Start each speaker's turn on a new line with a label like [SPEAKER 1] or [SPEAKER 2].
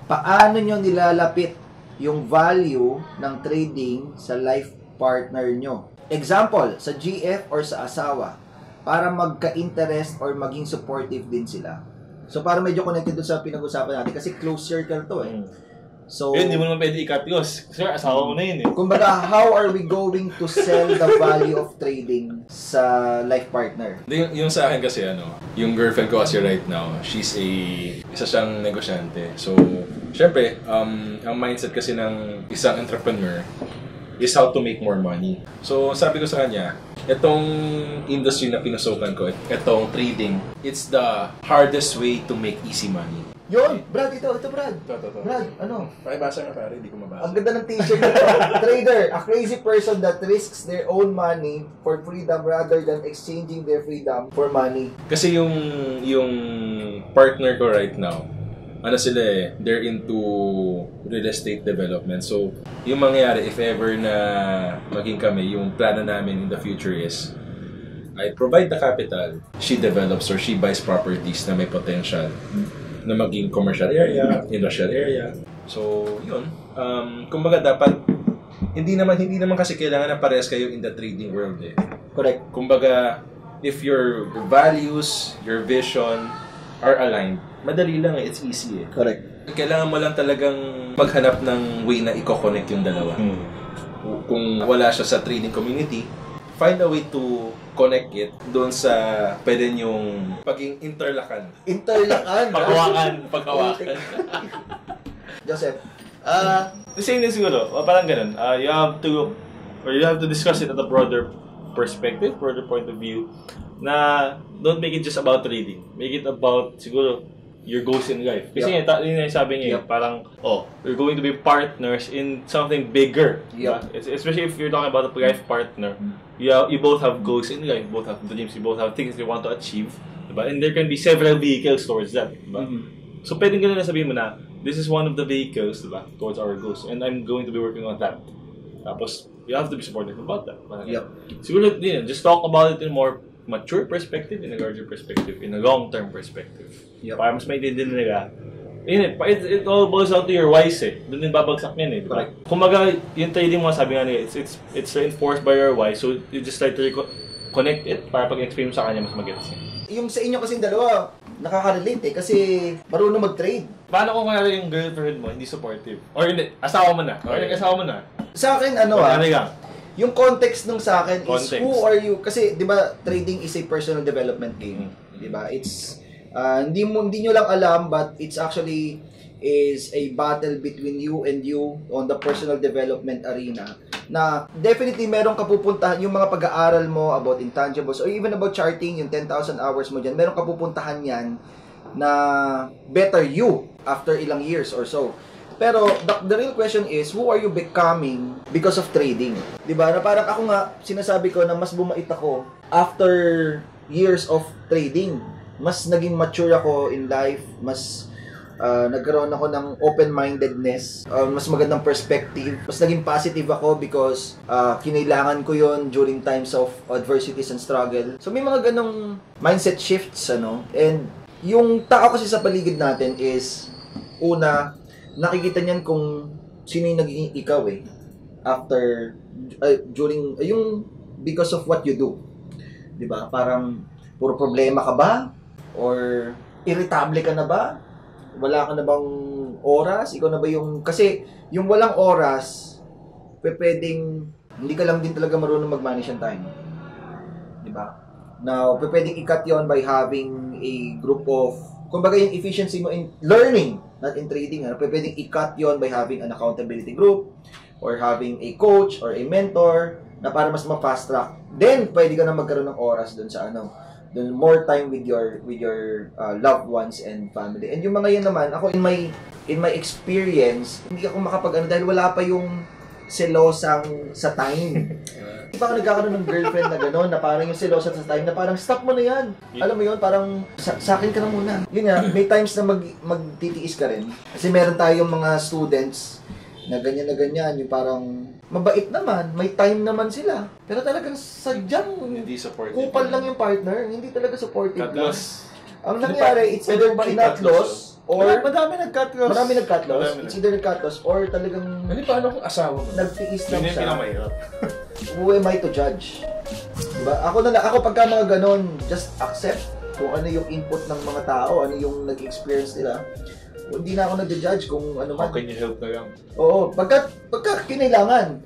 [SPEAKER 1] paano nyo nilalapit yung value ng trading sa life partner nyo. Example, sa GF or sa asawa, para magka-interest or maging supportive din sila. So, para medyo connected doon sa pinag-usapan natin kasi close circle to eh. So,
[SPEAKER 2] hindi mo naman pwede i-cut yun. Sir, asawa mo na yun eh.
[SPEAKER 1] Kumbaga, how are we going to sell the value of trading sa life partner?
[SPEAKER 3] Yung sa akin kasi yung girlfriend ko kasi right now, isa siyang negosyante. So, syempre, ang mindset kasi ng isang entrepreneur is how to make more money. So, sabi ko sa kanya, itong industry na pinusukan ko, itong trading, it's the hardest way to make easy money.
[SPEAKER 1] Yun! Brad, ito Brad.
[SPEAKER 3] Ito.
[SPEAKER 1] Brad, ano?
[SPEAKER 3] Pakibasa nga pare, hindi ko mabasa.
[SPEAKER 1] Ang ganda ng t-shirt nito. Trader, a crazy person that risks their own money for freedom rather than exchanging their freedom for money.
[SPEAKER 3] Kasi yung partner ko right now, they're into real estate development. So, yung mangyayari, if ever na maging kami, yung plano namin in the future is, I provide the capital, she develops or she buys properties na may potential na maging commercial area, industrial area. So, yun. Kumbaga dapat, hindi naman kasi kailangan na parehas kayo in the trading world eh.
[SPEAKER 1] Correct.
[SPEAKER 3] Kumbaga, if your values, your vision are aligned, madali lang eh. It's easy eh.
[SPEAKER 1] Correct.
[SPEAKER 3] Kailangan mo lang talagang maghanap ng way na i-connect yung dalawa. Kung wala siya sa trading community, find a way to connect it doon sa pwede yung paging interlakan.
[SPEAKER 2] Paghawakan.
[SPEAKER 1] Joseph.
[SPEAKER 2] The same din siguro. Parang ganun. You have to discuss it at a broader perspective, broader point of view. Na don't make it just about trading. Make it about siguro your goals in life. Kasi yun yung sabi niya, parang, you're going to be partners in something bigger.
[SPEAKER 1] Yep.
[SPEAKER 2] Especially if you're talking about a life partner. You both have goals in life, you both have dreams, you both have things you want to achieve. Diba? And there can be several vehicles towards that. Diba? So pwedeng gano'n na sabihin mo na, this is one of the vehicles diba, towards our goals. And I'm going to be working on that. Tapos, you have to be supportive about that. Siguro, just talk about it in a more mature perspective, in a larger perspective, in a long-term perspective. Para mas maintindihan nila. It all boils down to your whys eh. Doon din babagsak yan eh. Diba? Kumaga, yung trading mo, sabi nga niya, it's reinforced by your why. So, you just try to connect it para pag-explain mo sa kanya, mas mag-gets niya.
[SPEAKER 1] Yung sa inyo kasing dalawa, nakaka-relate eh. Kasi marunong mag-trade.
[SPEAKER 2] Paano kung kaya yung girlfriend mo hindi supportive? Or hindi, asawa mo na. Or nag-asawa mo na.
[SPEAKER 1] Sa akin, yung context nung sa akin is who are you? Kasi, di ba, trading is a personal development game. Di ba? It's, hindi nyo lang alam, but it's actually is a battle between you and you on the personal development arena. Na definitely meron ka pupuntahan, yung mga pag-aaral mo about intangibles or even about charting, yung 10,000 hours mo dyan, meron ka pupuntahan yan na better you after ilang years or so. Pero the real question is, who are you becoming because of trading? Diba? Na parang ako nga, sinasabi ko na mas bumait ako after years of trading. Mas naging mature ako in life, mas nagkaroon ako ng open-mindedness, mas magandang perspective, mas naging positive ako because kinailangan ko yon during times of adversities and struggle. So may mga ganong mindset shifts, and yung tao kasi sa paligid natin is, una, nakikita niyan kung sino yung naging ikaw eh after during yung because of what you do, 'di ba? Parang puro problema ka ba or irritable ka na ba? Wala ka na bang oras? Ikaw na ba yung kasi yung walang oras pwedeng hindi ka lang din talaga marunong mag-manage ng time, 'di ba? Now pwedeng i-cut yon by having a group of kumbaga yung efficiency mo in learning, not in trading, pwedeng i-cut yon by having an accountability group or having a coach or a mentor na para mas ma-fast track. Then, pwede ka na magkaroon ng oras dun sa dun more time with your loved ones and family. And yung mga yan naman, ako in my experience, hindi ako makapag dahil wala pa yung selosang sa time. Di ba ako nagkakaroon ng girlfriend na gano'n, na parang yung selosa sa time, na parang stop mo na yan. Alam mo yun, parang sa akin ka na muna. Yun nga, may times na magtitiis ka rin. Kasi meron tayong mga students na ganyan, yung parang mabait naman, may time naman sila. Pero talagang sadyang
[SPEAKER 3] Hindi supportive.
[SPEAKER 1] kupal lang yung partner, hindi talaga supportive.
[SPEAKER 2] Cut loss.
[SPEAKER 1] Ang nangyari, it's either cut loss Or
[SPEAKER 2] Madami nag-cut loss.
[SPEAKER 1] It's either nag-cut loss or talagang
[SPEAKER 3] Ano paano kung asawa mo?
[SPEAKER 1] nagtiis
[SPEAKER 2] Yun
[SPEAKER 1] lang
[SPEAKER 2] yung
[SPEAKER 1] siya.
[SPEAKER 2] pinakamahirap.
[SPEAKER 1] Who am I to judge? Diba? Ako pagka mga ganon, just accept kung ano yung input ng mga tao, ano yung nag-experience nila. Hindi na ako nag-judge kung ano man.
[SPEAKER 2] How can you help na lang?
[SPEAKER 1] Oo, pagka kinailangan.